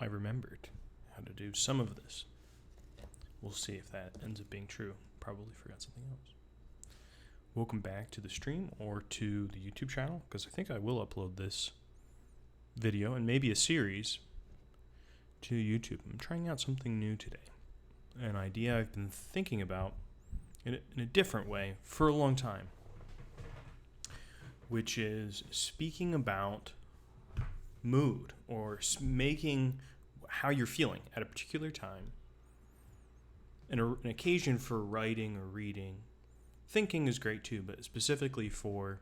I remembered how to do some of this. We'll see if that ends up being true. Probably forgot something else. Welcome back to the stream or to the YouTube channel, because I think I will upload this video and maybe a series to YouTube. I'm trying out something new today. An idea I've been thinking about in a different way for a long time, which is speaking about mood or making how you're feeling at a particular time an occasion for writing or reading. Thinking is great too, but specifically for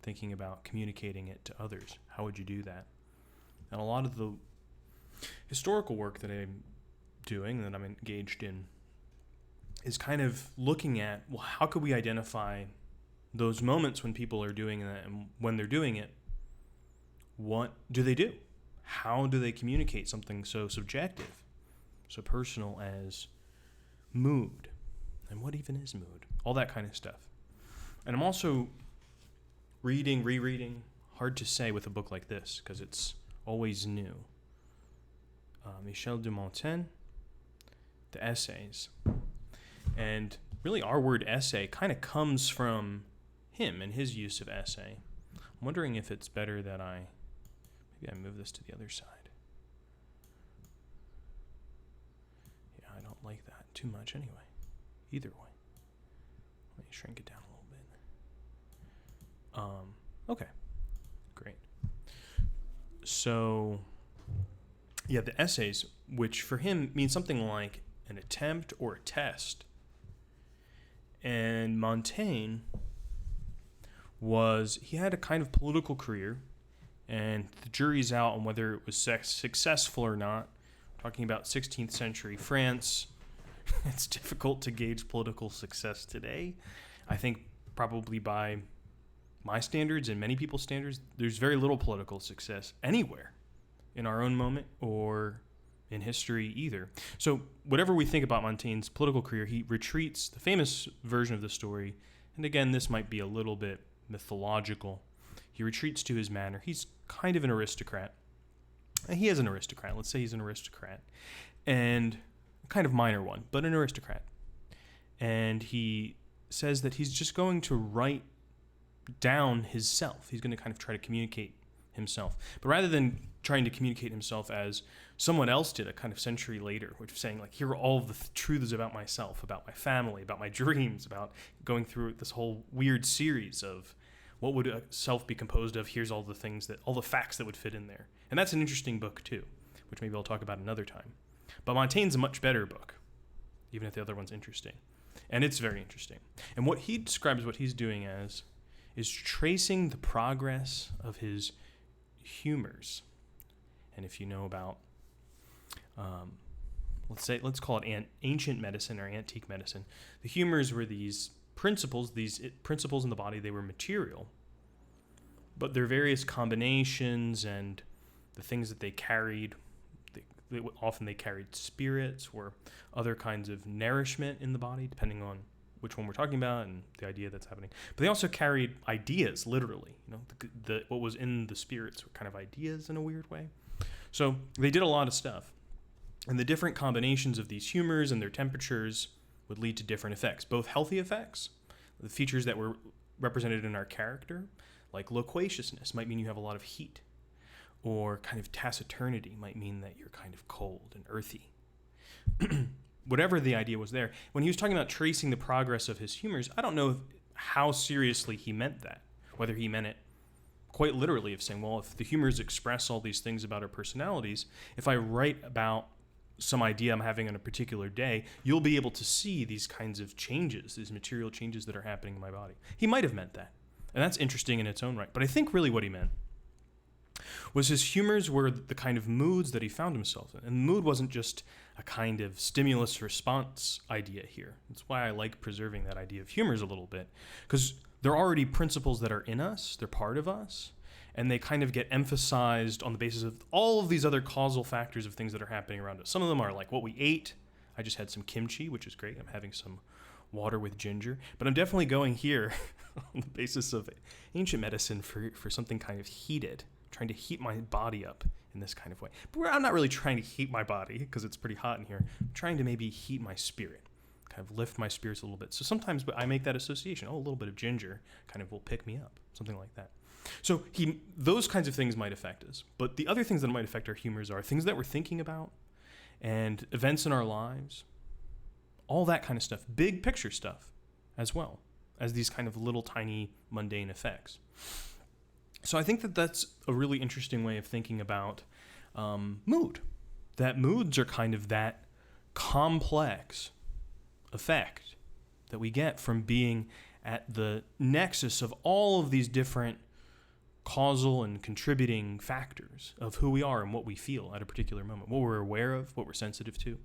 thinking about communicating it to others. How would you do that? And a lot of the historical work that I'm doing, that I'm engaged in, is kind of looking at, well, how could we identify those moments when people are doing that, and when they're doing it, what do they do? How do they communicate something so subjective, so personal as mood? And what even is mood? All that kind of stuff. And I'm also rereading, hard to say with a book like this, because it's always new. Michel de Montaigne, the essays. And really our word essay kind of comes from him and his use of essay. I'm wondering if it's better that maybe I move this to the other side. Yeah, I don't like that too much anyway. Either way. Let me shrink it down a little bit. Okay, great. So, yeah, the essays, which for him means something like an attempt or a test. And Montaigne he had a kind of political career, and the jury's out on whether it was successful or not. I'm talking about 16th century France. It's difficult to gauge political success today. I think probably by my standards and many people's standards, there's very little political success anywhere in our own moment or in history either. So whatever we think about Montaigne's political career, he retreats, the famous version of the story, and again, this might be a little bit mythological. He retreats to his manor. He's kind of an aristocrat. And he is an aristocrat. Let's say he's an aristocrat. And kind of minor one, but an aristocrat. And he says that he's just going to write down his self. He's going to kind of try to communicate himself. But rather than trying to communicate himself as someone else did a kind of century later, which is saying, like, here are all of the truths about myself, about my family, about my dreams, about going through this whole weird series of what would a self be composed of? Here's all the facts that would fit in there. And that's an interesting book too, which maybe I'll talk about another time. But Montaigne's a much better book, even if the other one's interesting. And it's very interesting. And what he describes what he's doing as is tracing the progress of his humors. And if you know about, let's call it ancient medicine or antique medicine, the humors were these principles in the body. They were material, but their various combinations and the things that they carried, often they carried spirits or other kinds of nourishment in the body, depending on which one we're talking about and the idea that's happening. But they also carried ideas, literally. What was in the spirits were kind of ideas in a weird way. So they did a lot of stuff. And the different combinations of these humors and their temperatures would lead to different effects, both healthy effects, the features that were represented in our character, like loquaciousness might mean you have a lot of heat, or kind of taciturnity might mean that you're kind of cold and earthy. Whatever the idea was there, when he was talking about tracing the progress of his humors, I don't know how seriously he meant that, whether he meant it quite literally of saying, well, if the humors express all these things about our personalities, if I write about some idea I'm having on a particular day, you'll be able to see these kinds of changes, these material changes that are happening in my body. He might have meant that. And that's interesting in its own right. But I think really what he meant was his humors were the kind of moods that he found himself in. And mood wasn't just a kind of stimulus response idea here. That's why I like preserving that idea of humors a little bit, because they're already principles that are in us, they're part of us, and they kind of get emphasized on the basis of all of these other causal factors of things that are happening around us. Some of them are like what we ate. I just had some kimchi, which is great. I'm having some water with ginger. But I'm definitely going here on the basis of ancient medicine for something kind of heated trying to heat my body up in this kind of way. But I'm not really trying to heat my body because it's pretty hot in here. I'm trying to maybe heat my spirit, kind of lift my spirits a little bit. So sometimes I make that association. Oh, a little bit of ginger kind of will pick me up, something like that. So those kinds of things might affect us. But the other things that might affect our humors are things that we're thinking about and events in our lives, all that kind of stuff, big picture stuff as well as these kind of little tiny mundane effects. So I think that that's a really interesting way of thinking about mood, that moods are kind of that complex effect that we get from being at the nexus of all of these different causal and contributing factors of who we are and what we feel at a particular moment, what we're aware of, what we're sensitive to.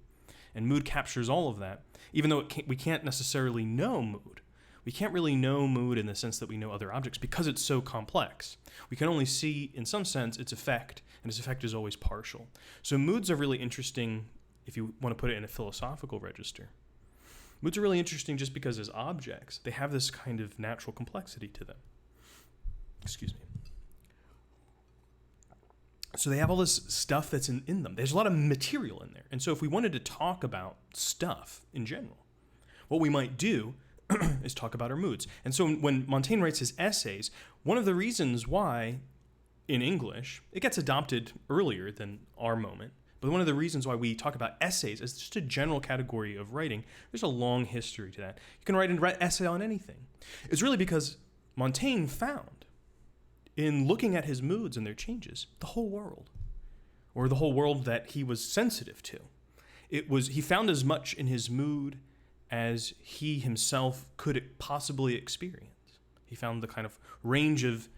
And mood captures all of that, even though we can't necessarily know mood. We can't really know mood in the sense that we know other objects because it's so complex. We can only see, in some sense, its effect, and its effect is always partial. So moods are really interesting if you want to put it in a philosophical register. Moods are really interesting just because as objects, they have this kind of natural complexity to them. Excuse me. So they have all this stuff that's in them. There's a lot of material in there. And so if we wanted to talk about stuff in general, what we might do is talk about our moods. And so when Montaigne writes his essays, one of the reasons why in English, it gets adopted earlier than our moment, but one of the reasons why we talk about essays as just a general category of writing, there's a long history to that. You can write an essay on anything. It's really because Montaigne found, in looking at his moods and their changes, the whole world, or the whole world that he was sensitive to. He found as much in his mood as he himself could possibly experience. He found the kind of range of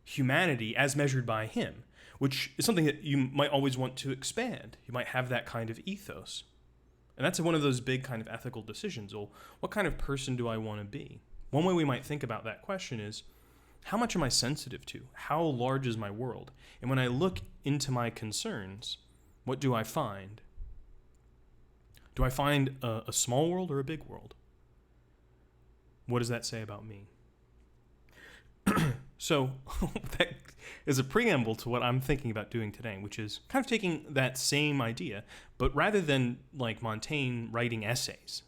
humanity as measured by him, which is something that you might always want to expand. You might have that kind of ethos. And that's one of those big kind of ethical decisions. Well, what kind of person do I want to be? One way we might think about that question is, how much am I sensitive to? How large is my world? And when I look into my concerns, what do I find? Do I find a small world or a big world? What does that say about me? So that is a preamble to what I'm thinking about doing today, which is kind of taking that same idea, but rather than like Montaigne writing essays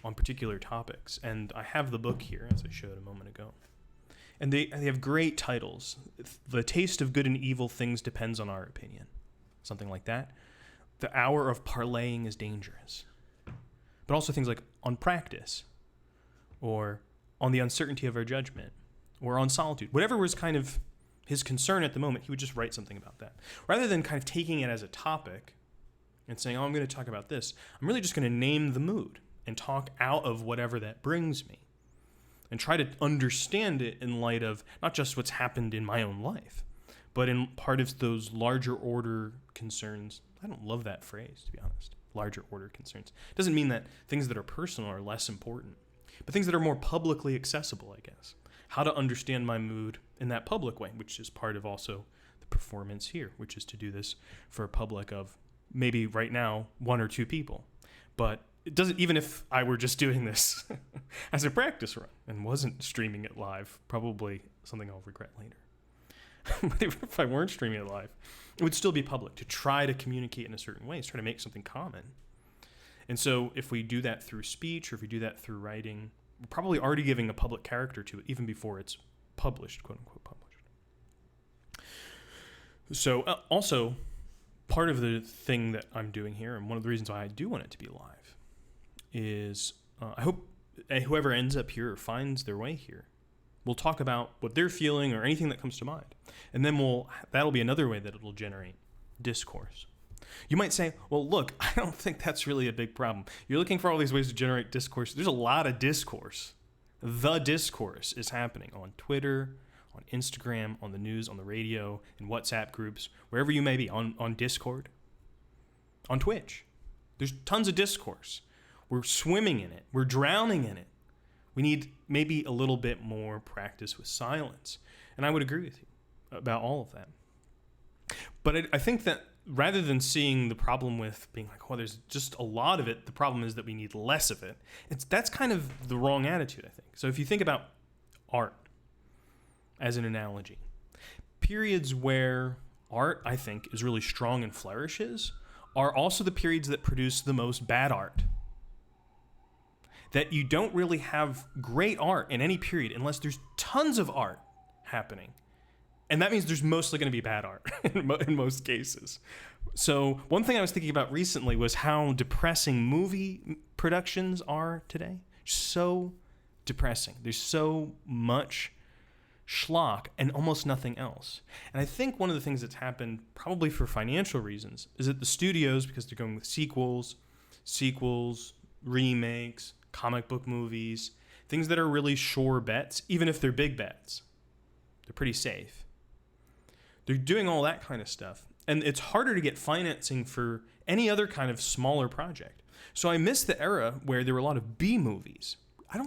on particular topics, and I have the book here, as I showed a moment ago. And they have great titles. The taste of good and evil things depends on our opinion. Something like that. The hour of parleying is dangerous. But also things like on practice, or on the uncertainty of our judgment, or on solitude. Whatever was kind of his concern at the moment, he would just write something about that. Rather than kind of taking it as a topic and saying, oh, I'm going to talk about this, I'm really just going to name the mood and talk out of whatever that brings me. And try to understand it in light of not just what's happened in my own life, but in part of those larger order concerns. I don't love that phrase, to be honest. Larger order concerns. It doesn't mean that things that are personal are less important, but things that are more publicly accessible, I guess. How to understand my mood in that public way, which is part of also the performance here, which is to do this for a public of maybe right now 1 or 2 people. But it doesn't, even if I were just doing this as a practice run and wasn't streaming it live, probably something I'll regret later. But if I weren't streaming it live, it would still be public to try to communicate in a certain way, to try to make something common. And so if we do that through speech or if we do that through writing, we're probably already giving a public character to it even before it's published, quote unquote published. So also, part of the thing that I'm doing here, and one of the reasons why I do want it to be live, is I hope whoever ends up here or finds their way here will talk about what they're feeling or anything that comes to mind. And then that'll be another way that it'll generate discourse. You might say, well, look, I don't think that's really a big problem. You're looking for all these ways to generate discourse. There's a lot of discourse. The discourse is happening on Twitter, on Instagram, on the news, on the radio, in WhatsApp groups, wherever you may be, on Discord, on Twitch. There's tons of discourse. We're swimming in it. We're drowning in it. We need maybe a little bit more practice with silence. And I would agree with you about all of that. But I think that rather than seeing the problem with being like, oh, there's just a lot of it, the problem is that we need less of it. That's kind of the wrong attitude, I think. So if you think about art as an analogy, periods where art, I think, is really strong and flourishes are also the periods that produce the most bad art. That you don't really have great art in any period unless there's tons of art happening. And that means there's mostly going to be bad art in most cases. So one thing I was thinking about recently was how depressing movie productions are today. So depressing. There's so much schlock and almost nothing else. And I think one of the things that's happened, probably for financial reasons, is that the studios, because they're going with sequels, remakes, comic book movies, things that are really sure bets, even if they're big bets, they're pretty safe. They're doing all that kind of stuff. And it's harder to get financing for any other kind of smaller project. So I miss the era where there were a lot of B movies. I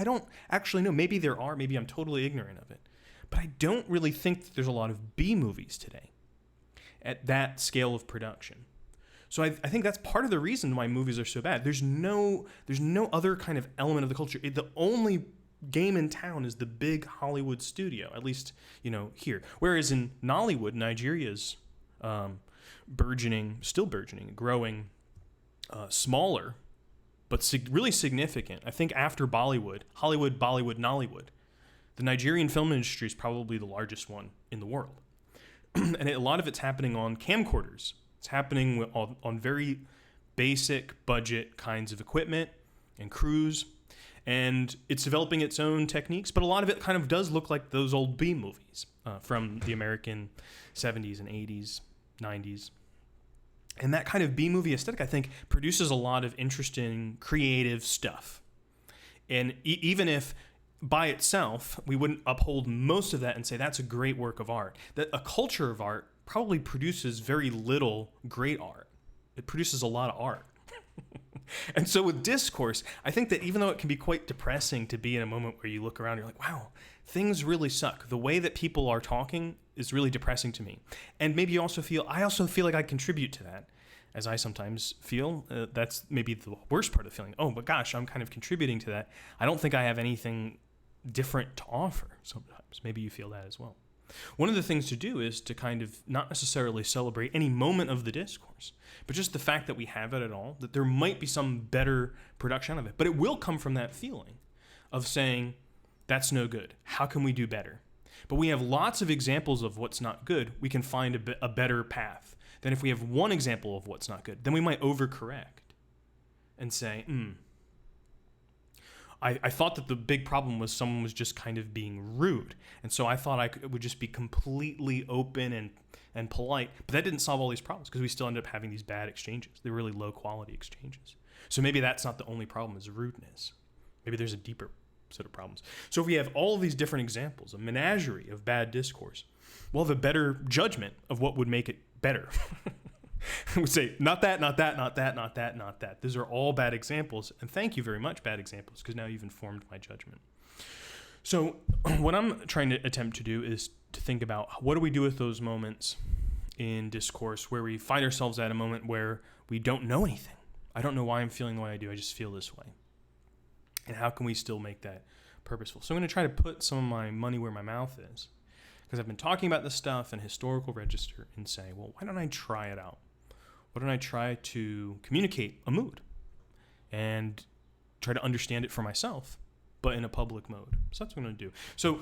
don't actually know. Maybe there are. Maybe I'm totally ignorant of it. But I don't really think that there's a lot of B movies today at that scale of production. So I think that's part of the reason why movies are so bad. There's no other kind of element of the culture. The only game in town is the big Hollywood studio, at least, here. Whereas in Nollywood, Nigeria's still burgeoning, growing, smaller, but really significant. I think after Bollywood, Hollywood, Bollywood, Nollywood, the Nigerian film industry is probably the largest one in the world. And a lot of it's happening on camcorders. It's happening on very basic budget kinds of equipment and crews. And it's developing its own techniques, but a lot of it kind of does look like those old B movies from the American 70s and 80s, 90s. And that kind of B-movie aesthetic, I think, produces a lot of interesting, creative stuff. And even if by itself we wouldn't uphold most of that and say that's a great work of art, that a culture of art probably produces very little great art. It produces a lot of art. And so with discourse, I think that even though it can be quite depressing to be in a moment where you look around and you're like, wow, things really suck. The way that people are talking is really depressing to me. And maybe I also feel like I contribute to that, as I sometimes feel. That's maybe the worst part of the feeling. Oh, but gosh, I'm kind of contributing to that. I don't think I have anything different to offer sometimes. Maybe you feel that as well. One of the things to do is to kind of not necessarily celebrate any moment of the discourse, but just the fact that we have it at all, that there might be some better production of it. But it will come from that feeling of saying, that's no good. How can we do better? But we have lots of examples of what's not good. We can find a better path than if we have one example of what's not good. Then we might overcorrect and say, I thought that the big problem was someone was just kind of being rude. And so I thought it would just be completely open and polite. But that didn't solve all these problems because we still ended up having these bad exchanges. They're really low quality exchanges. So maybe that's not the only problem is rudeness. Maybe there's a deeper set of problems. So if we have all of these different examples, a menagerie of bad discourse, we'll have a better judgment of what would make it better. I would say, not that, not that, not that, not that, not that. These are all bad examples. And thank you very much, bad examples, because now you've informed my judgment. So what I'm trying to attempt to do is to think about what do we do with those moments in discourse where we find ourselves at a moment where we don't know anything. I don't know why I'm feeling the way I do. I just feel this way. And how can we still make that purposeful? So I'm going to try to put some of my money where my mouth is, because I've been talking about this stuff in historical register and say, well, why don't I try it out? Why don't I try to communicate a mood and try to understand it for myself, but in a public mode? So that's what I'm going to do. So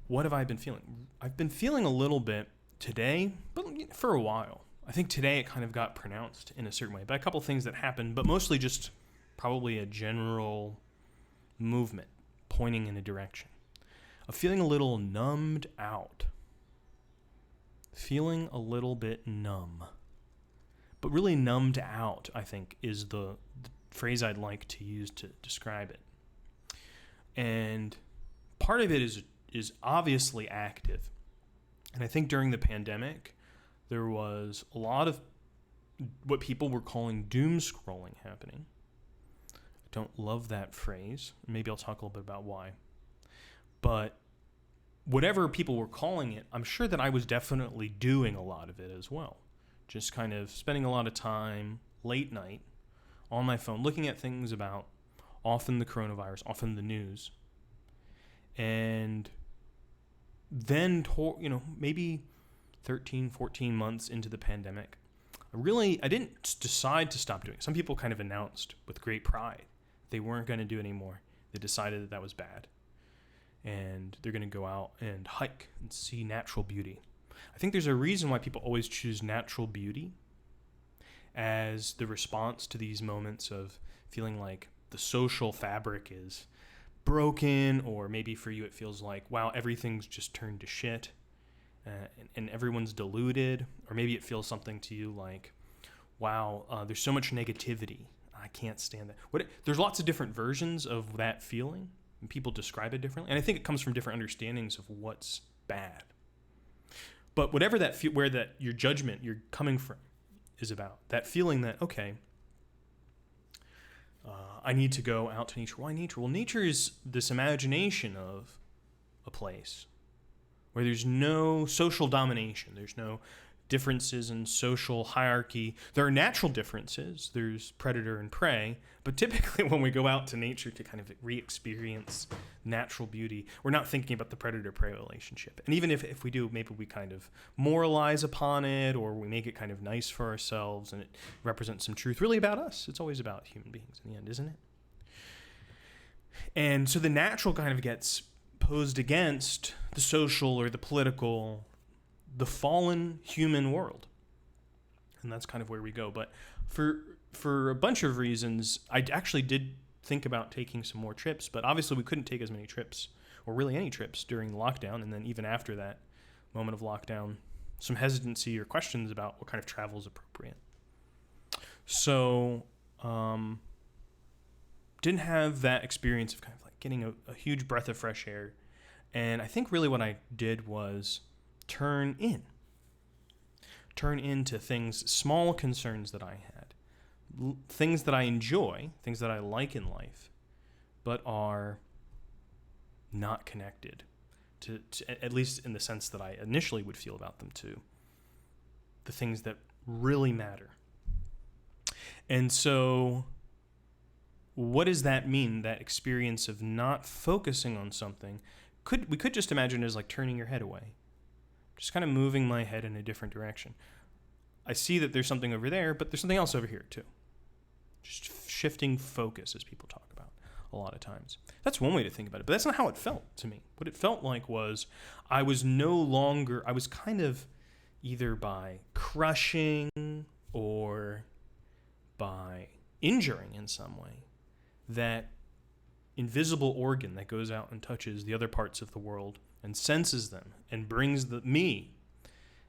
what have I been feeling? I've been feeling a little bit today, but for a while. I think today it kind of got pronounced in a certain way by a couple things that happened, but mostly just probably a general movement pointing in a direction. I'm feeling a little numbed out. Feeling a little bit numb. But really numbed out, I think, is the phrase I'd like to use to describe it. And part of it is obviously active. And I think during the pandemic, there was a lot of what people were calling doom scrolling happening. I don't love that phrase. Maybe I'll talk a little bit about why. But whatever people were calling it, I'm sure that I was definitely doing a lot of it as well. Just kind of spending a lot of time late night on my phone, looking at things about often the coronavirus, often the news, and then, maybe 13, 14 months into the pandemic, I didn't decide to stop doing it. Some people kind of announced with great pride they weren't going to do it anymore. They decided that was bad. And they're going to go out and hike and see natural beauty. I think there's a reason why people always choose natural beauty as the response to these moments of feeling like the social fabric is broken, or maybe for you it feels like, wow, everything's just turned to shit. And everyone's deluded, or maybe it feels something to you like, wow, there's so much negativity. I can't stand that. There's lots of different versions of that feeling, and people describe it differently. And I think it comes from different understandings of what's bad. But whatever where your judgment you're coming from is about, that feeling that, okay, I need to go out to nature. Why nature? Well, nature is this imagination of a place where there's no social domination. There's no differences in social hierarchy. There are natural differences. There's predator and prey. But typically when we go out to nature to kind of re-experience natural beauty, we're not thinking about the predator-prey relationship. And even if we do, maybe we kind of moralize upon it, or we make it kind of nice for ourselves, and it represents some truth really about us. It's always about human beings in the end, isn't it? And so the natural kind of gets posed against the social or the political, the fallen human world. And that's kind of where we go. But for a bunch of reasons, I actually did think about taking some more trips, but obviously we couldn't take as many trips, or really any trips, during the lockdown. And then even after that moment of lockdown, some hesitancy or questions about what kind of travel is appropriate. So didn't have that experience of kind of like getting a huge breath of fresh air. And I think really what I did was turn into things, small concerns that I had, things that I enjoy, things that I like in life, but are not connected to at least in the sense that I initially would feel about them, to the things that really matter. And so what does that mean, that experience of not focusing on something? We could just imagine it as like turning your head away, just kind of moving my head in a different direction. I see that there's something over there, but there's something else over here too. Just shifting focus, as people talk about a lot of times. That's one way to think about it, but that's not how it felt to me. What it felt like was I was kind of either by crushing or by injuring in some way that invisible organ that goes out and touches the other parts of the world and senses them and brings me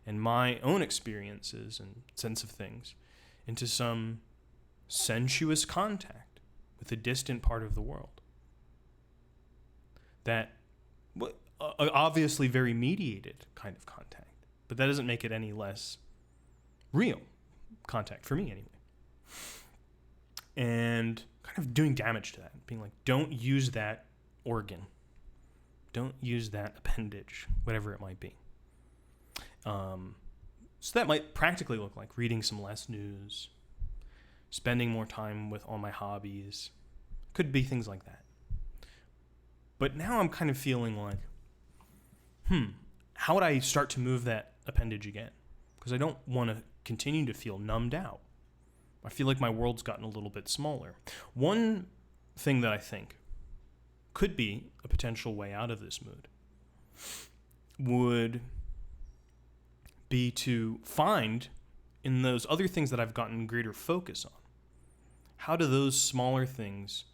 and my own experiences and sense of things into some sensuous contact with a distant part of the world. That obviously very mediated kind of contact, but that doesn't make it any less real contact for me anyway. And kind of doing damage to that, being like, don't use that organ. Don't use that appendage, whatever it might be. So that might practically look like reading some less news, spending more time on my hobbies. Could be things like that. But now I'm kind of feeling like, how would I start to move that appendage again? Because I don't want to continue to feel numbed out. I feel like my world's gotten a little bit smaller. One thing that I think could be a potential way out of this mood would be to find in those other things that I've gotten greater focus on, how do those smaller things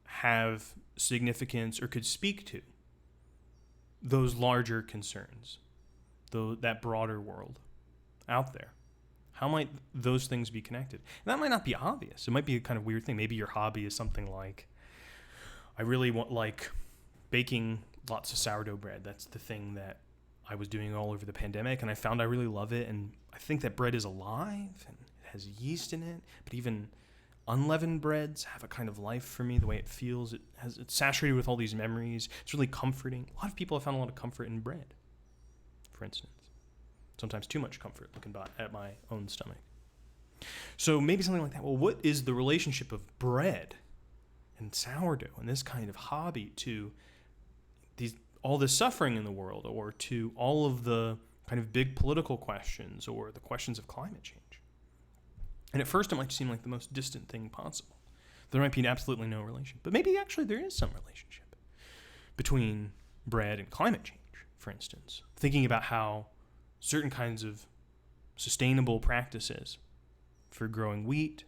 have significance or could speak to those larger concerns, that broader world out there? How might those things be connected? And that might not be obvious. It might be a kind of weird thing. Maybe your hobby is something like, I really like baking lots of sourdough bread. That's the thing that I was doing all over the pandemic, and I found I really love it. And I think that bread is alive, and it has yeast in it. But even unleavened breads have a kind of life for me, the way it feels. It's saturated with all these memories. It's really comforting. A lot of people have found a lot of comfort in bread, for instance. Sometimes too much comfort looking at my own stomach. So maybe something like that. Well, what is the relationship of bread and sourdough and this kind of hobby to these all this suffering in the world, or to all of the kind of big political questions or the questions of climate change. And at first it might seem like the most distant thing possible. There might be absolutely no relation. But maybe actually there is some relationship between bread and climate change, for instance. Thinking about how certain kinds of sustainable practices for growing wheat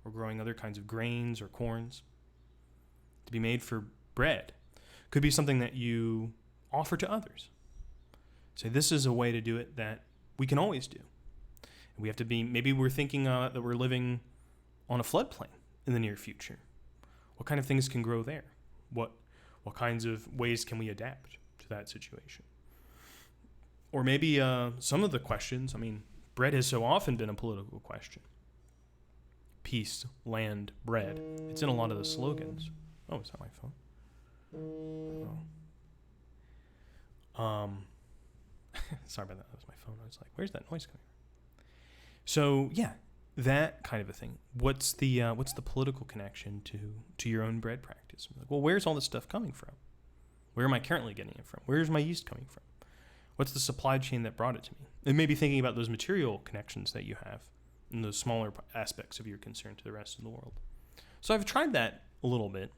or growing other kinds of grains or corns to be made for bread could be something that you offer to others. Say, this is a way to do it that we can always do. We have to be, maybe we're thinking that we're living on a floodplain in the near future. What kind of things can grow there? What kinds of ways can we adapt to that situation? Or maybe some of the questions, bread has so often been a political question. Peace, land, bread. It's in a lot of the slogans. Oh, is that my phone? Oh. Sorry about that. That was my phone. I was like, where's that noise coming from? So, yeah, that kind of a thing. What's the political connection to your own bread practice? Like, well, where's all this stuff coming from? Where am I currently getting it from? Where's my yeast coming from? What's the supply chain that brought it to me? And maybe thinking about those material connections that you have and those smaller aspects of your concern to the rest of the world. So I've tried that a little bit,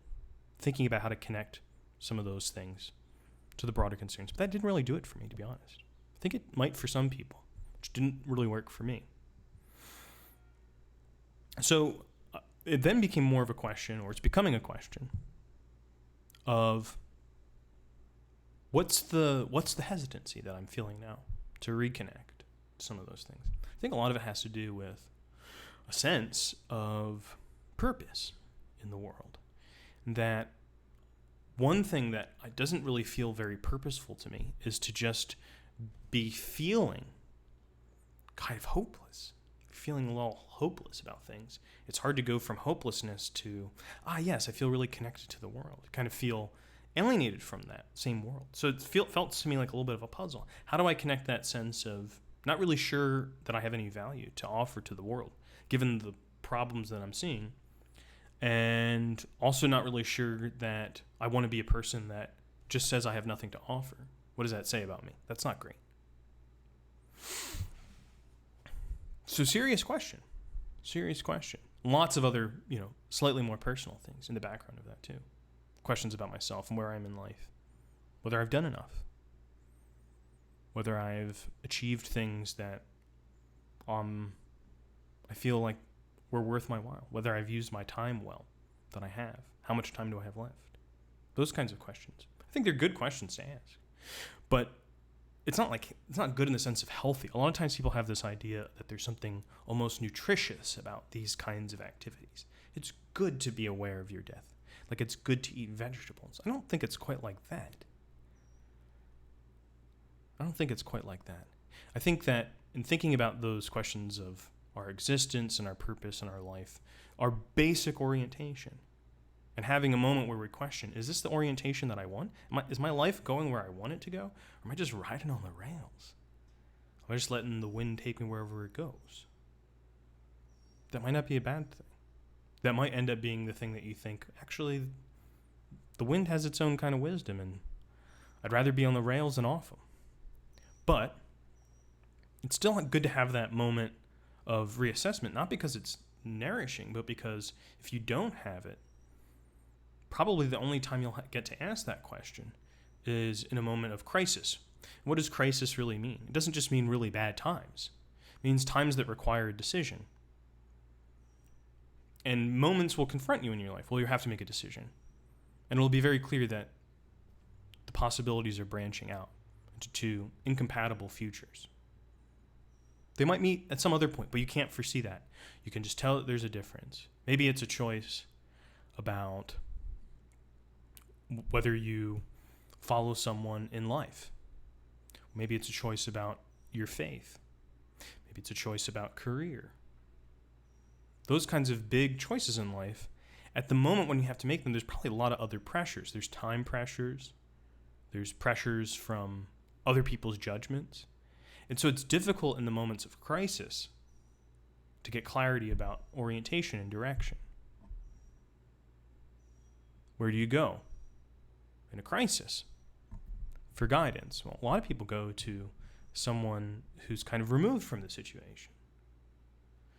thinking about how to connect some of those things to the broader concerns. But that didn't really do it for me, to be honest. I think it might for some people, which didn't really work for me. So it then became more of a question, or it's becoming a question, of what's the hesitancy that I'm feeling now to reconnect to some of those things. I think a lot of it has to do with a sense of purpose in the world. That one thing that doesn't really feel very purposeful to me is to just be feeling kind of hopeless, feeling a little hopeless about things. It's hard to go from hopelessness to, yes, I feel really connected to the world. I kind of feel alienated from that same world. So it felt to me like a little bit of a puzzle. How do I connect that sense of not really sure that I have any value to offer to the world, given the problems that I'm seeing, and also not really sure that I want to be a person that just says I have nothing to offer? What does that say about me? That's not great. So serious question. Lots of other, slightly more personal things in the background of that too. Questions about myself and where I am in life. Whether I've done enough. Whether I've achieved things that I feel like were worth my while. Whether I've used my time well, that I have. How much time do I have left? Those kinds of questions. I think they're good questions to ask. But it's not good in the sense of healthy. A lot of times people have this idea that there's something almost nutritious about these kinds of activities. It's good to be aware of your death. Like it's good to eat vegetables. I don't think it's quite like that. I think that in thinking about those questions of our existence and our purpose and our life, our basic orientation, and having a moment where we question, is this the orientation that I want? Is my life going where I want it to go? Or am I just riding on the rails? Am I just letting the wind take me wherever it goes? That might not be a bad thing. That might end up being the thing that you think, actually, the wind has its own kind of wisdom, and I'd rather be on the rails than off them. But it's still good to have that moment of reassessment, not because it's nourishing, but because if you don't have it, probably the only time you'll get to ask that question is in a moment of crisis. What does crisis really mean? It doesn't just mean really bad times. It means times that require a decision. And moments will confront you in your life. Well, you have to make a decision. And it'll be very clear that the possibilities are branching out into two incompatible futures. They might meet at some other point, but you can't foresee that. You can just tell that there's a difference. Maybe it's a choice about whether you follow someone in life. Maybe it's a choice about your faith. Maybe it's a choice about career. Those kinds of big choices in life, at the moment when you have to make them, there's probably a lot of other pressures. There's time pressures. There's pressures from other people's judgments. And so it's difficult in the moments of crisis to get clarity about orientation and direction. Where do you go in a crisis? for guidance? Well, a lot of people go to someone who's kind of removed from the situation.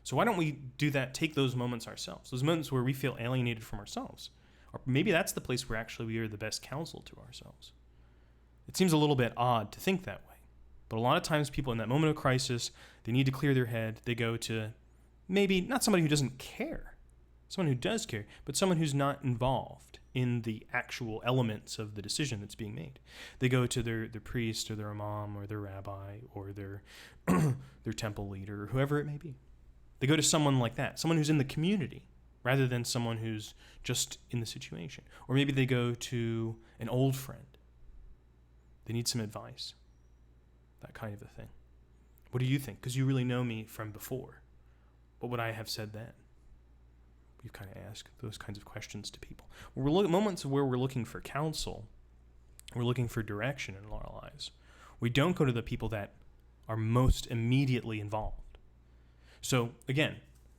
So why don't we do that, take those moments ourselves, those moments where we feel alienated from ourselves? Or maybe that's the place where actually we are the best counsel to ourselves. It seems a little bit odd to think that way. But a lot of times people in that moment of crisis, they need to clear their head. They go to maybe not somebody who doesn't care, someone who does care, but someone who's not involved in the actual elements of the decision that's being made. They go to their priest or their imam or their rabbi or their their temple leader or whoever it may be. They go to someone like that, someone who's in the community rather than someone who's just in the situation. Or maybe they go to an old friend. They need some advice, that kind of a thing. What do you think? Because you really know me from before. What would I have said then? You kind of ask those kinds of questions to people. We're moments where we're looking for counsel, we're looking for direction in our lives. We don't go to the people that are most immediately involved. So again,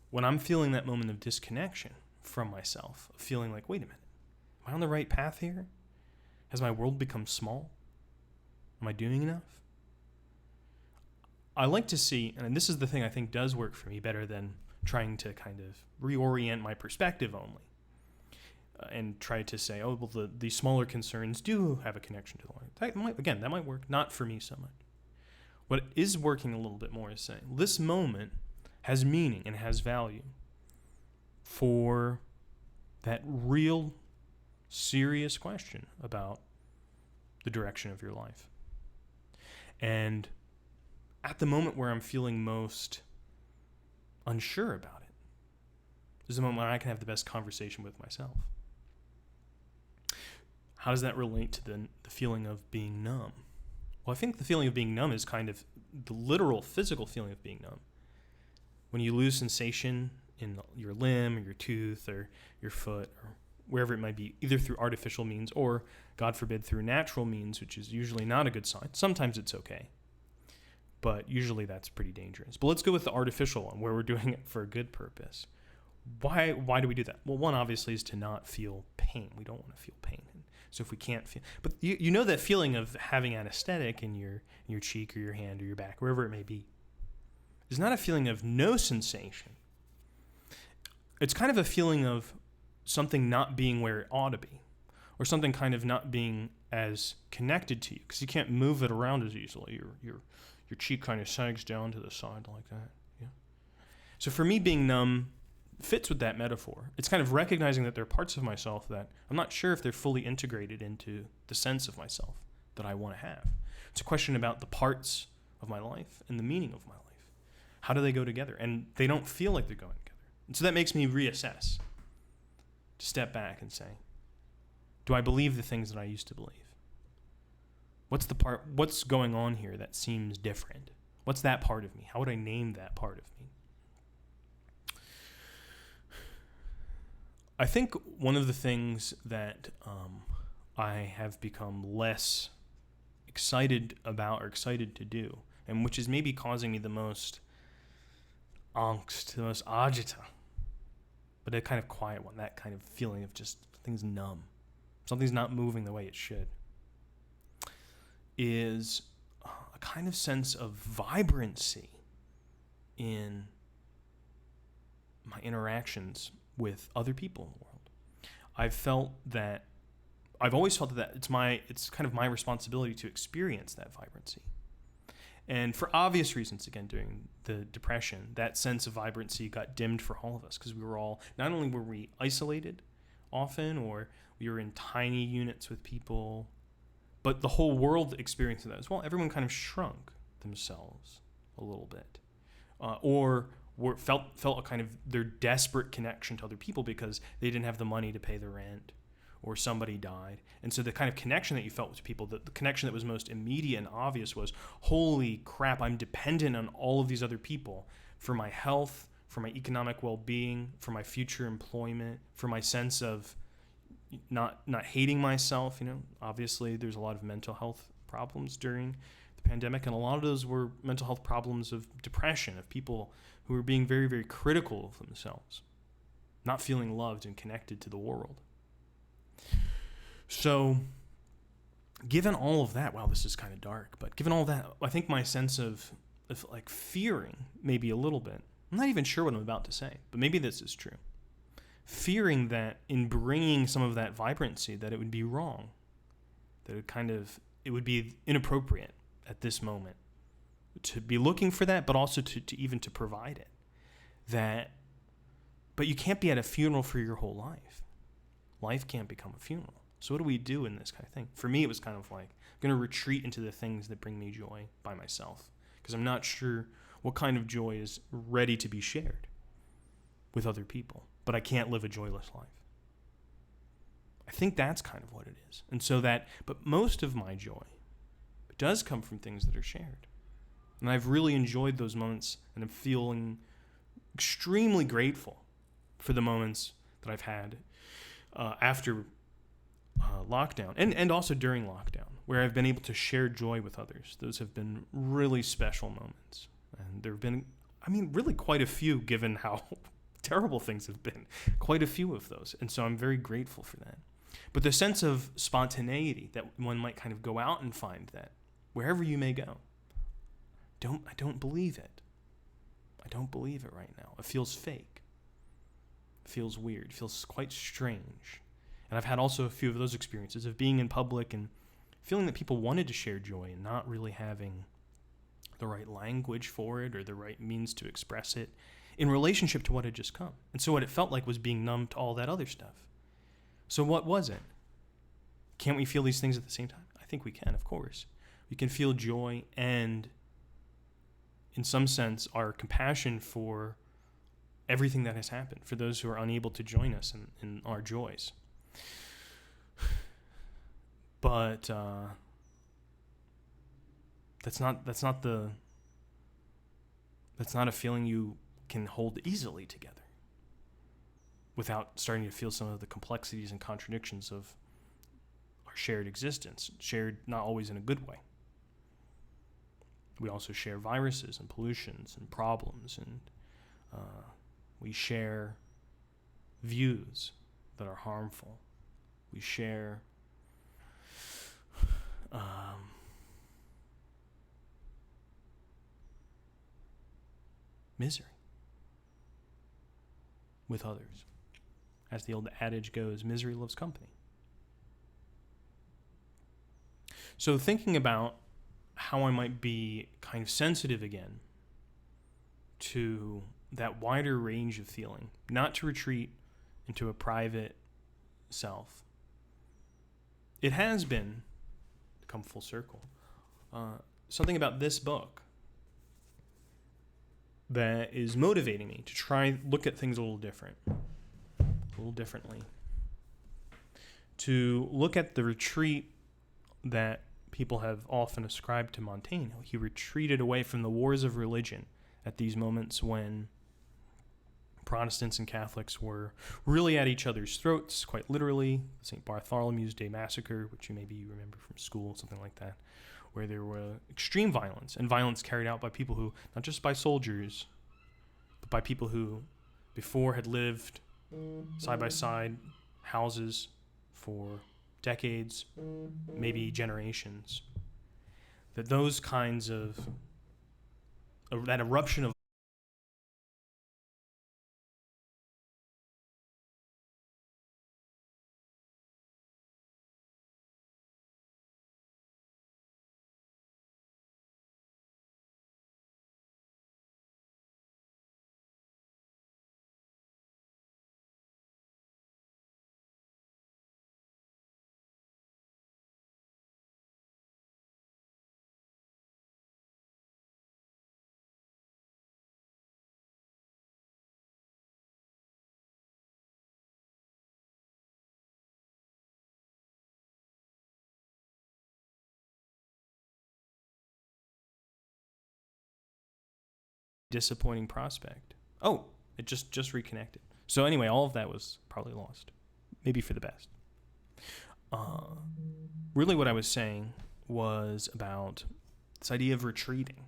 when I'm feeling that moment of disconnection from myself, of feeling like, wait a minute, am I on the right path here? Has my world become small? Am I doing enough? I like to see, and this is the thing I think does work for me better than trying to kind of reorient my perspective only and try to say, oh, well, the smaller concerns do have a connection to the light. That might work. Not for me so much. What is working a little bit more is saying, this moment has meaning and has value for that real serious question about the direction of your life. And at the moment where I'm feeling most unsure about it, is the moment when I can have the best conversation with myself. How does that relate to the feeling of being numb? Well, I think the feeling of being numb is kind of the literal physical feeling of being numb. When you lose sensation in your limb or your tooth or your foot or wherever it might be, either through artificial means or, God forbid, through natural means, which is usually not a good sign. Sometimes it's okay, but usually that's pretty dangerous. But let's go with the artificial one, where we're doing it for a good purpose. Why do we do that? Well, one obviously is to not feel pain. We don't want to feel pain. So if we can't feel, but you know that feeling of having anesthetic in your cheek or your hand or your back, wherever it may be, is not a feeling of no sensation. It's kind of a feeling of something not being where it ought to be, or something kind of not being as connected to you, because you can't move it around as easily. Your cheek kind of sags down to the side like that. Yeah. So for me, being numb fits with that metaphor. It's kind of recognizing that there are parts of myself that I'm not sure if they're fully integrated into the sense of myself that I want to have. It's a question about the parts of my life and the meaning of my life. How do they go together? And they don't feel like they're going together. And so that makes me reassess, to step back and say, do I believe the things that I used to believe? What's going on here that seems different? What's that part of me? How would I name that part of me? I think one of the things that I have become less excited about or excited to do, and which is maybe causing me the most angst, the most agita, but a kind of quiet one, that kind of feeling of just things numb, something's not moving the way it should, is a kind of sense of vibrancy in my interactions with other people in the world. I've always felt that it's kind of my responsibility to experience that vibrancy. And for obvious reasons, again, during the Depression, that sense of vibrancy got dimmed for all of us, because we were all, not only were we isolated often, or we were in tiny units with people, but the whole world experienced that as well. Everyone kind of shrunk themselves a little bit, or felt a kind of their desperate connection to other people because they didn't have the money to pay the rent, or somebody died. And so the kind of connection that you felt with people, the connection that was most immediate and obvious was, holy crap, I'm dependent on all of these other people for my health, for my economic well-being, for my future employment, for my sense of not hating myself. Obviously there's a lot of mental health problems during the pandemic, and a lot of those were mental health problems of depression, of people who were being very, very critical of themselves, not feeling loved and connected to the world. So given all of that, wow, this is kind of dark, but given all that, I think my sense of like fearing maybe a little bit, I'm not even sure what I'm about to say, but maybe this is true. Fearing that in bringing some of that vibrancy, that it would be wrong, that it would be inappropriate at this moment to be looking for that, but also to even to provide it. But you can't be at a funeral for your whole life. Life can't become a funeral. So what do we do in this kind of thing? For me, it was kind of like, I'm going to retreat into the things that bring me joy by myself, because I'm not sure what kind of joy is ready to be shared with other people, but I can't live a joyless life. I think that's kind of what it is. But most of my joy does come from things that are shared. And I've really enjoyed those moments, and I'm feeling extremely grateful for the moments that I've had after lockdown, and also during lockdown, where I've been able to share joy with others. Those have been really special moments. And there have been, really quite a few, given how terrible things have been, quite a few of those. And so I'm very grateful for that. But the sense of spontaneity that one might kind of go out and find that wherever you may go, I don't believe it. I don't believe it right now. It feels fake. It feels weird. It feels quite strange. And I've had also a few of those experiences of being in public and feeling that people wanted to share joy and not really having the right language for it or the right means to express it in relationship to what had just come. And so what it felt like was being numb to all that other stuff. So what was it? Can't we feel these things at the same time? I think we can, of course. We can feel joy and, in some sense, our compassion for everything that has happened, for those who are unable to join us in our joys. But that's not a feeling you can hold easily together without starting to feel some of the complexities and contradictions of our shared existence, shared not always in a good way. We also share viruses and pollutions and problems, and we share views that are harmful. We share misery with others. As the old adage goes, misery loves company. So thinking about how I might be kind of sensitive again to that wider range of feeling, not to retreat into a private self. It has been, to come full circle, something about this book that is motivating me to try look at things a little differently. To look at the retreat that people have often ascribed to Montaigne. He retreated away from the wars of religion at these moments when Protestants and Catholics were really at each other's throats, quite literally. St. Bartholomew's Day Massacre, which you remember from school, something like that, where there were extreme violence, and violence carried out by people who, not just by soldiers, but by people who before had lived side by side, houses for decades, maybe generations. That those kinds of, that eruption of disappointing prospect. Oh, it just reconnected. So anyway, all of that was probably lost. Maybe for the best. Really what I was saying was about this idea of retreating.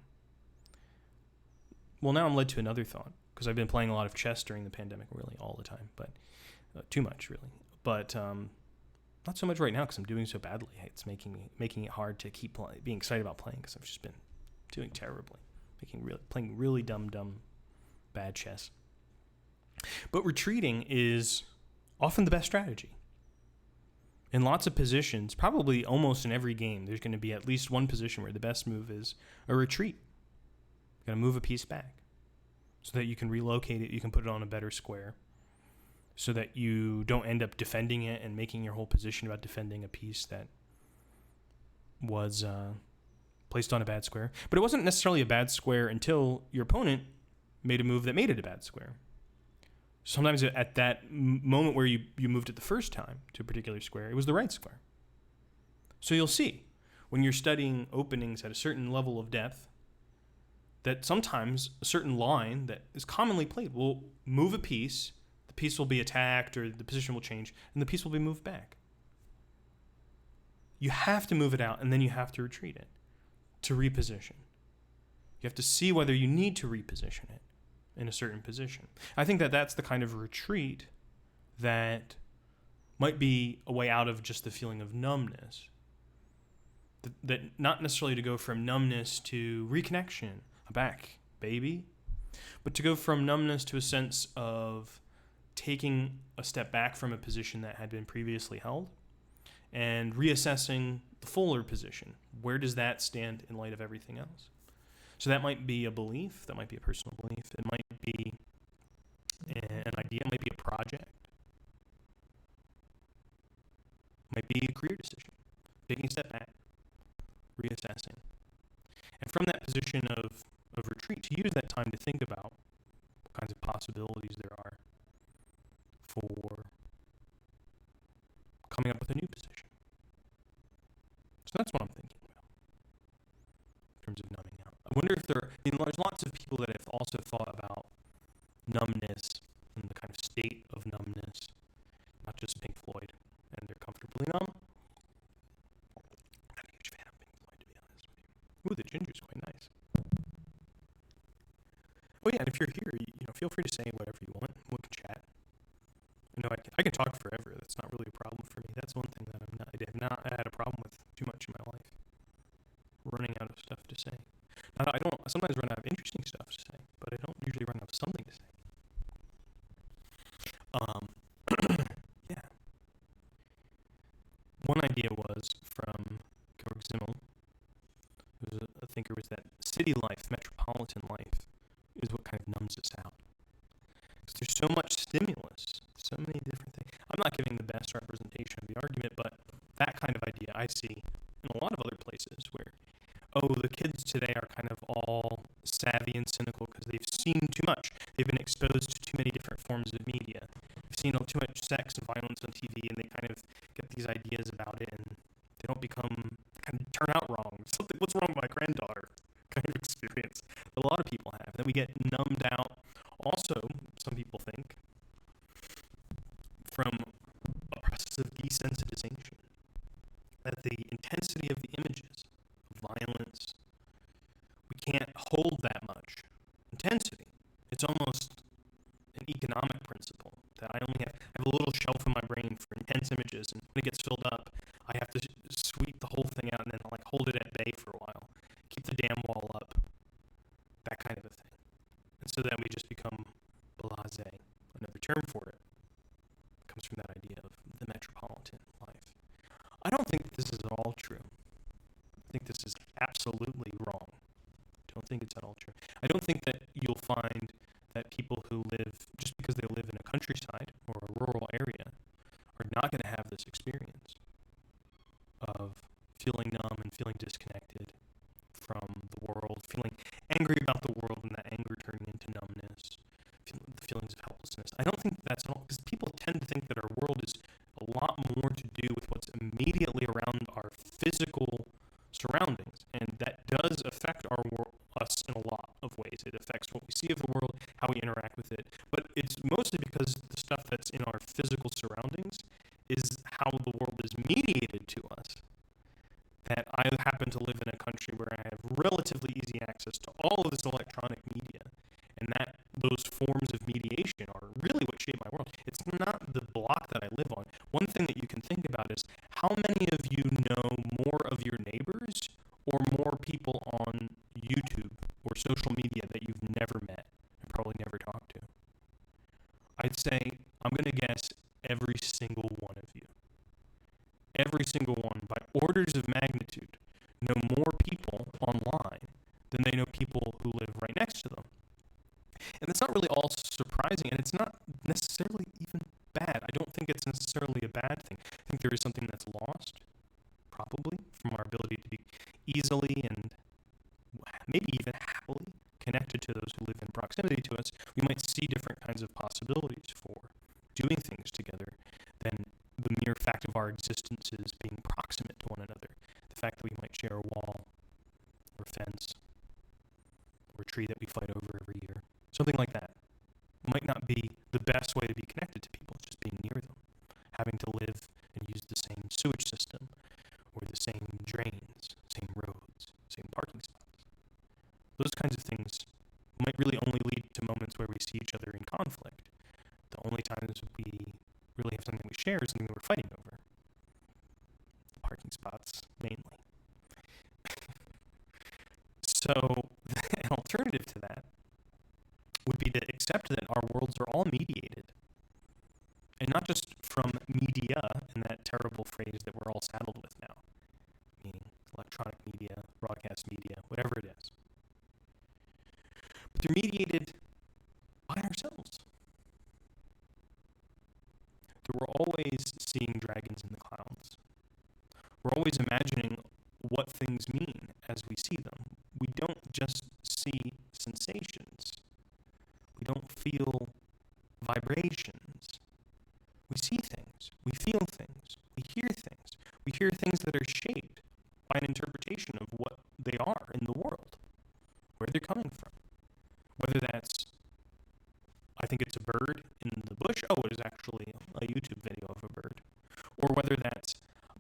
Well, now I'm led to another thought, because I've been playing a lot of chess during the pandemic, really all the time, but too much, really. But Not so much right now because I'm doing so badly. It's making it hard to keep being excited about playing because I've just been doing terribly, playing really dumb, bad chess. But retreating is often the best strategy. In lots of positions, probably almost in every game, there's going to be at least one position where the best move is a retreat. You're going to move a piece back so that you can relocate it, you can put it on a better square, so that you don't end up defending it and making your whole position about defending a piece that was placed on a bad square. But it wasn't necessarily a bad square until your opponent made a move that made it a bad square. Sometimes at that moment where you moved it the first time to a particular square, it was the right square. So you'll see when you're studying openings at a certain level of depth that sometimes a certain line that is commonly played will move a piece, the piece will be attacked or the position will change, and the piece will be moved back. You have to move it out, and then you have to retreat it to reposition. You have to see whether you need to reposition it in a certain position. I think that that's the kind of retreat that might be a way out of just the feeling of numbness. That not necessarily to go from numbness to reconnection, back, baby, but to go from numbness to a sense of taking a step back from a position that had been previously held and reassessing the fuller position. Where does that stand in light of everything else? So that might be a belief, that might be a personal belief, it might be an idea, it might be a project, it might be a career decision, taking a step back, reassessing. And from that position of retreat, to use that time to think about what kinds of possibilities there are for coming up with a new position. So that's what I'm thinking about in terms of numbing out. I wonder if there's lots of people that have also thought about numbness and the kind of state of numbness, not just Pink Floyd and they're comfortably numb. I'm not a huge fan of Pink Floyd, to be honest with you. Ooh, the ginger's quite nice. Oh yeah, and if you're here, feel free to say whatever you want. We can chat. I can talk forever. That's not really a problem for me. That's one thing that I have not had a problem with too much in my life. Running out of stuff to say. I don't sometimes run out of interesting stuff to say, but I don't usually run out of something to say. Yeah. One idea was from Georg Simmel, who's a thinker, was that city life, metropolitan life, is what kind of numbs us out. Because there's so much stimulus, so many different things. I'm not giving the best representation of the argument, but that kind of idea I see in a lot of other places where, the kids today are kind of all savvy and cynical because they've seen too much. They've been exposed to too many different forms of media. They've seen too much sex and violence on TV, and they kind of get these ideas about it, and they don't kind of turn out wrong. What's wrong with my granddaughter kind of experience that a lot of people have. Then we get numbed out. Also, some people think, from a process of desensitization, that the intensity of the images of violence, we can't hold that much intensity. It's almost an economic principle that I have a little shelf in my brain for intense images, and when it gets filled up, I have to sweep the whole thing out and then hold it at bay for a while, keep the dam wall up, that kind of a thing. And so then we just become blasé. Another term for it comes from that idea of the metropolitan life. I don't think this is at all true. I think this is absolutely wrong. I don't think it's at all true. I don't think that you'll find that people who live, just because they live in a countryside or a rural area, are not going to have this experience of feeling numb and feeling disconnected from the world, feeling angry about the world and that anger turning into numbness, the feelings of helplessness. I don't think that's at all, because people tend to think that our world is a lot more to do with what's immediately around our physical surroundings, and that does affect us in a lot of ways. It affects what we see of the world, how we interact with it, but it's mostly because the stuff that's in our physical surroundings is how the world is mediated to us. That I happen to live in a country where I have relatively easy access to all of this electronic media, and that those forms of mediation are really what shape my world. It's not the block that I live on. One thing that you can think about is I'd say I'm going to guess every single one of you. Every single one, by orders of magnitude, know more people online than they know people who live right next to them. And it's not really all surprising, and it's not necessarily even bad. I don't think it's necessarily a bad thing. I think there is something that's lost, probably, from our ability to be easily and maybe even happily connected to those who live in proximity to us. We might see different kinds of possibilities for doing things together than the mere fact of our existences being proximate to one another. The fact that we might share a wall or a fence or a tree that we fight over every year. Something like that might not be the best way to be connected to people, it's just being near them, having to live and use the same sewage system or the same drains, same roads, same parking spots. Those kinds of things might really only lead to moments where we see each other in conflict. The only times we really have something we share is something that we're fighting over. Parking spots, mainly. So, an alternative to that would be to accept that our worlds are all mediated. And not just from media, and that terrible phrase that we're all saddled with now, meaning electronic media, broadcast media, whatever it is. But they're mediated by ourselves. That we're always seeing dragons in the clouds. We're always imagining what things mean as we see them. We don't just see sensations. We don't feel vibrations. We see things. We feel things. We hear things. We hear things that are shaped by an interpretation of what they are in the world, where they're coming from. Whether that's, I think it's a bird in the bush. Oh, it is actually a YouTube video of a bird. Or whether that's,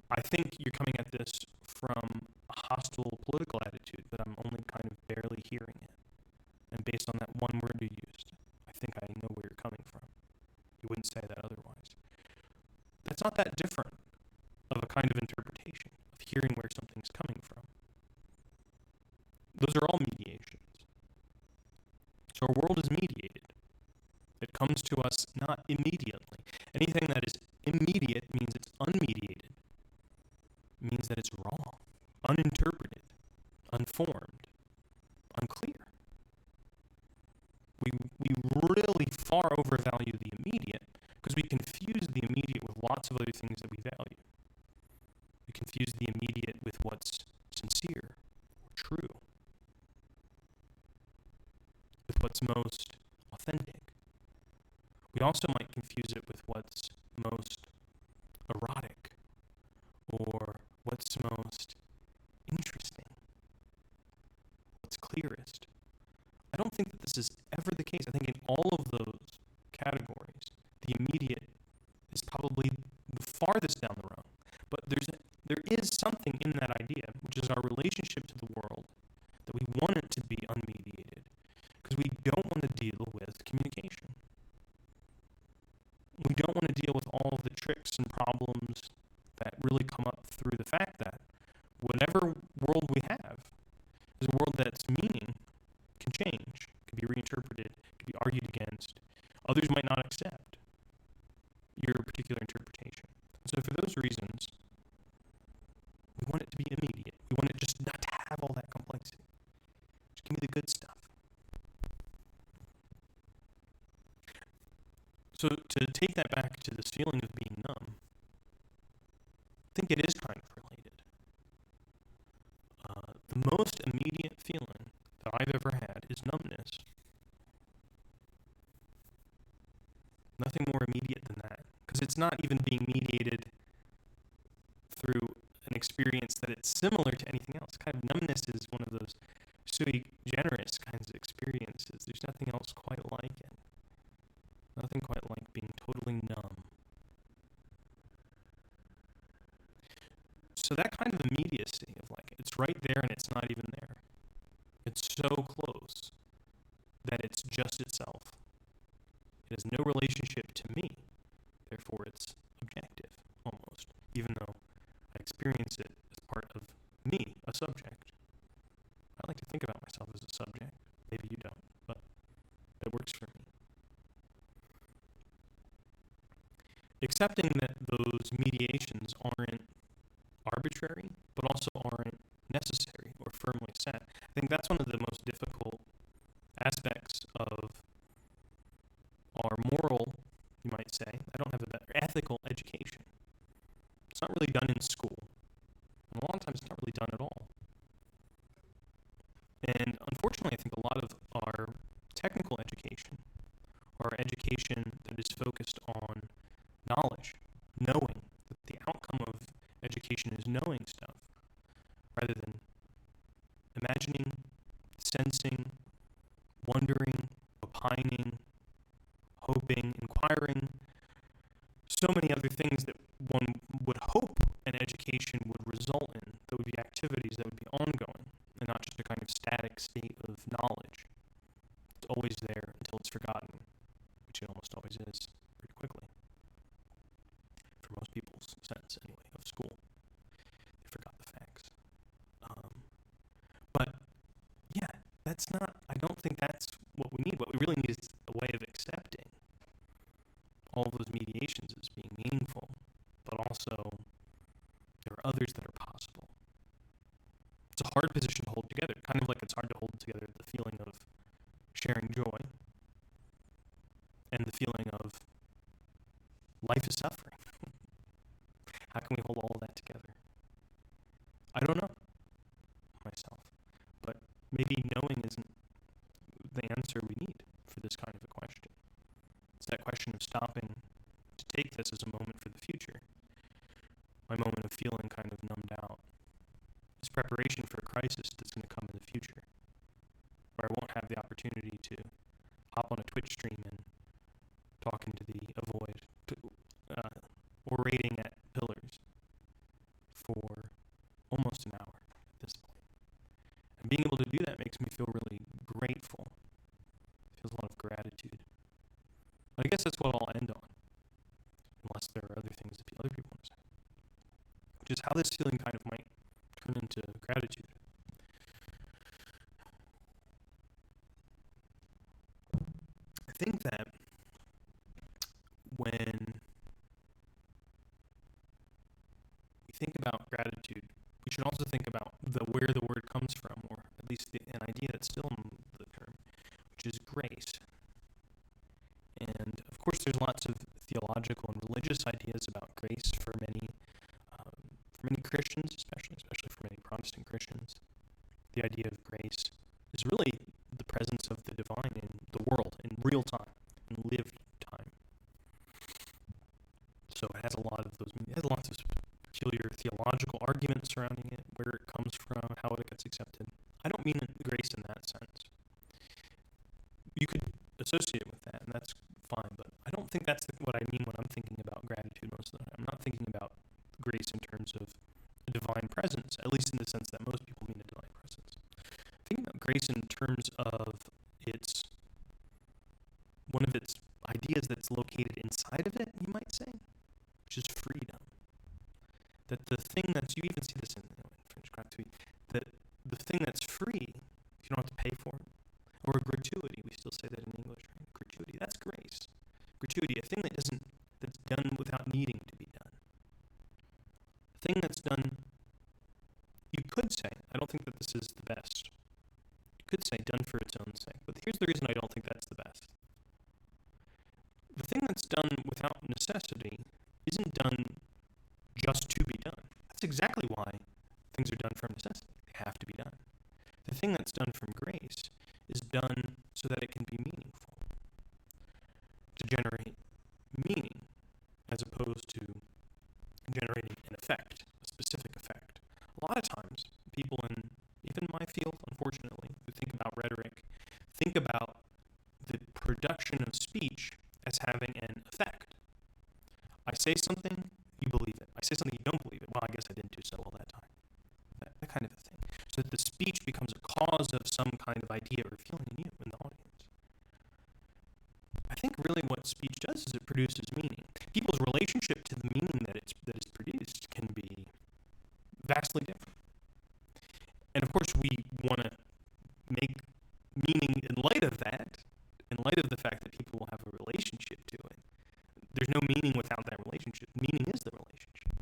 I think you're coming at this from a hostile political attitude, but I'm only kind of barely hearing it. And based on that one word you used, I think I know where you're coming from. You wouldn't say that otherwise. That's not that different of a kind of interpretation, of hearing where something's coming from. Those are all mediations. So our world is mediated. It comes to us not immediately. Anything that is immediate means it's unmediated. It means that it's wrong, uninterpreted, unformed, unclear. We really far overvalue the immediate because we confuse the immediate with lots of other things that we value. We confuse the immediate with what's sincere or true, with what's most authentic. We also might confuse it with what's most erotic or what's most interesting, what's clearest. I don't think that this is ever the case. I think in all of those categories, the immediate is probably the farthest down the road. But there is something in that idea, which is our relationship to the world, that we want it to be unmediated, because we don't want to deal with communication. We don't want to deal with all of the tricks and problems that really come up through the fact that whatever world we have is a world that's meaning can change, can be reinterpreted, can be argued against. Others might not accept your particular interpretation. So for those reasons, we want it to be immediate. We want it just not to have all that complexity. Just give me the good stuff. So to take that back to this feeling of being numb, I think it is kind of related. The most immediate feeling that I've ever had is numbness. Nothing more immediate than that. Because it's not even being mediated through an experience that it's similar to anything else. Kind of numbness is one of those sui generis kinds of experiences. There's nothing else quite like it. Nothing quite like being totally numb. So that kind of immediacy of like, it's right there and it's not even there. It's so close that it's just itself. It has no relationship to me. Therefore, it's objective, almost, even though I experience it as part of me, a subject. I like to think about myself as a subject. Maybe you don't, but it works for me. accepting that those mediations aren't arbitrary, but also aren't necessary or firmly set. I think that's one of the most difficult aspects of our moral, you might say, I don't have a better, ethical education. It's not really done in school. And a lot of times it's not really done at all. And unfortunately, I think a lot of our technical education, or education that is focused on knowledge, knowing, that the outcome of education is knowing stuff, rather than imagining, sensing, wondering, opining, hoping, inquiring, so many other things that one would hope an education would result in, that would be activities that would be ongoing, and not just a kind of static state of knowledge. It's always there until it's forgotten, which it almost always is, pretty quickly. For most people's sense, anyway, of school. They forgot the facts. But, yeah, I don't think that's what we need. What we really need is a way of accepting all of those mediations as being meaningful, but also there are others that are possible. It's a hard position to hold together, kind of like it's hard to hold together the feeling of sharing joy and the feeling of life is suffering. How can we hold all of that together? I don't know myself, but maybe knowing isn't the answer we need for this kind of a question. It's that question of stopping to take this as a moment for the future. My moment of feeling kind of numbed out is preparation for a crisis that's going to come in the future, where I won't have the opportunity to hop on a Twitch stream and talk into the void, orating at pillars for almost an hour at this point. And being able to do that makes me feel really grateful. It feels a lot of gratitude. I guess that's what I'll end on, unless there are other things that other people want to say, which is how this feeling kind of might turn into gratitude. I think that when we think about gratitude, we should also think about where the word comes from, or at least an idea that's still in the term, which is grace. And of course, there's lots of theological and religious ideas about grace for many Christians, especially for many Protestant Christians. The idea of grace is really the presence of the divine in the world in real time, in lived time. So it has lots of peculiar theological arguments surrounding it, where it comes from, how it gets accepted. I don't mean grace in that sense. You could associate with that, and that's fine, but I don't think that's what I mean when I'm thinking about gratitude most of the time. I'm not thinking about grace in terms of a divine presence, at least in the sense that most people mean a divine presence. I'm thinking about grace in terms of one of its ideas that's located inside of it, you might say, which is freedom. That the thing that's, you even see this in French gratuit, that the thing that's free, you don't have to pay for it, or a gratuity, we still say that in English, right? Gratuity, that's grace. Gratuity, a thing that's done without needing to be done. A thing that's done, you could say, I don't think that this is the best. You could say done for its own sake, but here's the reason I don't think that's the best. The thing that's done without necessity isn't done just to be done. That's exactly why things are done from necessity. They have to be done. The thing that's done from grace is done so that it can be meaningful, to generate meaning, as opposed to generating an effect, a specific effect. A lot of times, people in even my field, unfortunately, who think about rhetoric, think about the production of speech as having an effect. I say something, you believe it. I say something, you don't believe it. Well, I guess I didn't do so well that time. That kind of a thing. So that the speech becomes a cause of some kind of idea or feeling in you, in the audience. I think really what speech does is it produces meaning. People's relationship to the meaning that is produced can be vastly different. And of course, we want to make meaning in light of that, in light of the fact that people will have a relationship to it. There's no meaning without that relationship. relationship. Meaning is the relationship.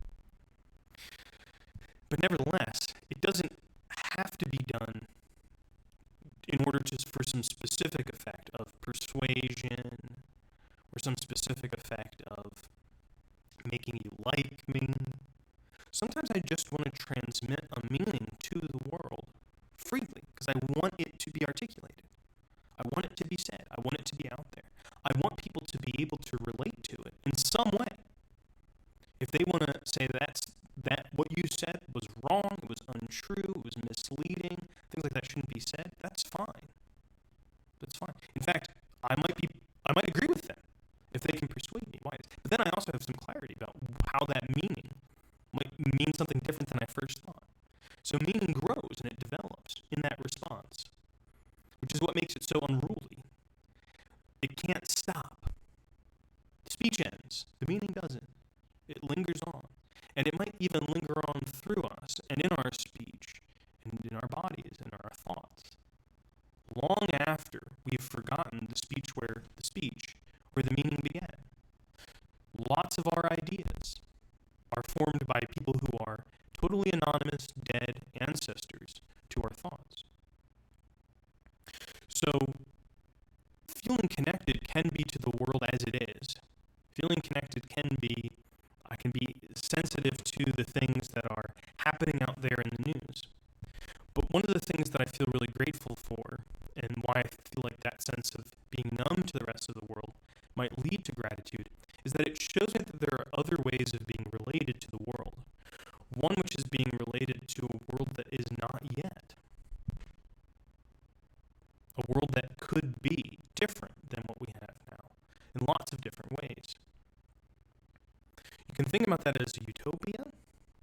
But nevertheless, it doesn't have to be done in order for some specific effect of persuasion or some specific effect of making you like me. Sometimes I just want to transmit a meaning to the world freely because I want it to be articulated. I want it to be said. I want it to be out there. I want people to be able to relate to it in some way. If they want to say that what you said was wrong, it was untrue, it was misleading, things like that shouldn't be said, that's fine. That's fine. In fact, I might agree with them if they can persuade me. Why? But then I also have some clarity about how that meaning might mean something different than I first thought. So meaning grows and it develops in that response, which is what makes it so unruly. It can't stop. Speech ends. The meaning doesn't. It lingers on. And it might even linger on through us and in our speech and in our bodies and our thoughts. Long after we've forgotten the speech where the meaning began. Lots of our ideas are formed by people who are totally anonymous, dead ancestors to our thoughts. So, feeling connected can be to the world as it is. Feeling connected I can be sensitive to the things that are happening out there in the news. But one of the things that I feel really grateful for, and why I feel like that sense of being numb to the rest of the world might lead to gratitude, is that it shows me that there are other ways of being related to the world. One which is being related to a world that is not yet. A world that could be different than what we have now, in lots of different ways. You can think about that as a utopia.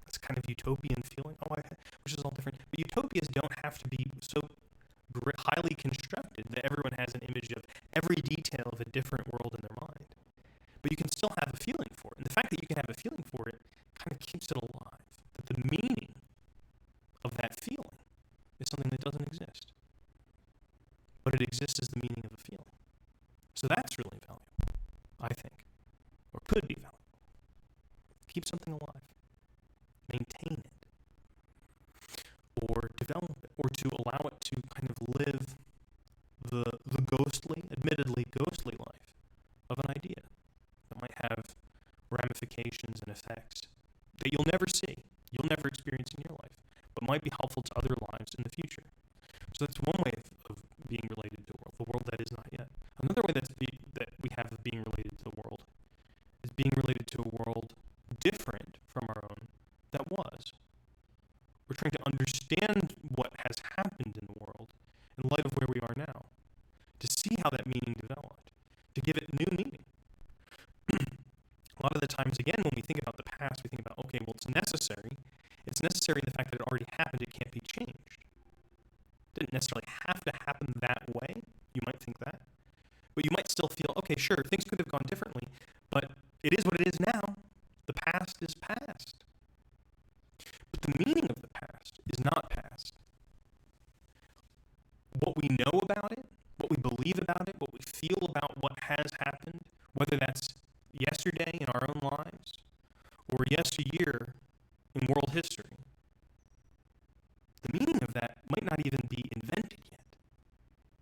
It's kind of utopian feeling, which is all different. But utopias don't have to be so highly constructed that everyone has an image of every detail of a different world in their mind. But you can still have a feeling for it. And the fact that you can have a feeling for it kind of keeps it alive. That the meaning of that feeling is something that doesn't exist. But it exists as the meaning of a feeling. So that's really valuable, I think. Or could be valuable. Keep something alive. Maintain it. Or develop it. Or to allow it to kind of live the admittedly ghostly life of an idea that might have ramifications and effects that you'll never see, you'll never experience in your life, but might be helpful to other lives in the future. So that's one way of being related to the world that is not yet. Another way that we have of being related to the world is being related to a world different from our own that was. We're trying to understand what has happened in the world in light of where we are now, to see how that meaning developed, to give it new meaning. A lot of the times, again, when we think about the past, we think about, okay, well, it's necessary. It's necessary in the fact that it already happened. It can't be changed. It didn't necessarily have to happen that way. You might think that. But you might still feel, okay, sure, things could have gone differently, but it is what it is now. The past is past. But the meaning of the past is not past. What we know about it, what we believe about it, what we feel about what has happened, whether that's yesterday in our own lives or yesteryear in world history, the meaning of that might not even be invented yet.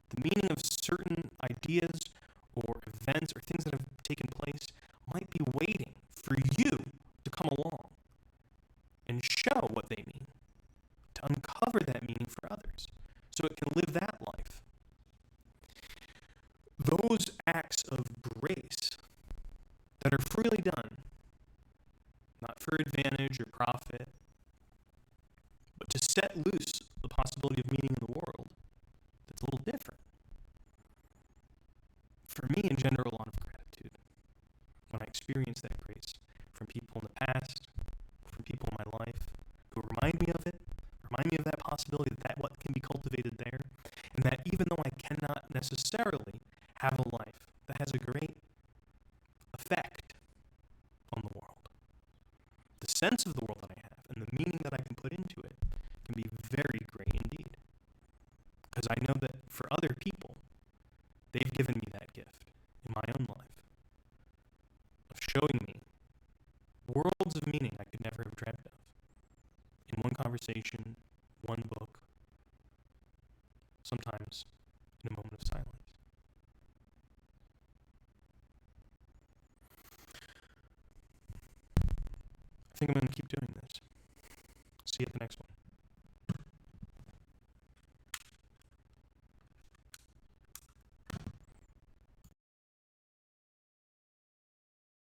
The meaning of certain ideas or events or things that have taken place might be waiting for you to come along and show what they mean, to uncover that meaning for others, so it can live that life. Those acts of grace that are freely done, not for advantage or profit, but to set loose the possibility of meaning in the world that's a little different, for me engender a lot of gratitude when I experience that grace from people in the past, from people in my life who remind me of it, remind me of that possibility that what can be cultivated there, and that even though I cannot necessarily have a life that has a great effect on the world, the sense of the world that I have and the meaning that I can put into it can be very great indeed. Because I know that for other people, they've given me that gift in my own life of showing me conversation, one book, sometimes in a moment of silence. I think I'm going to keep doing this. See you at the next one.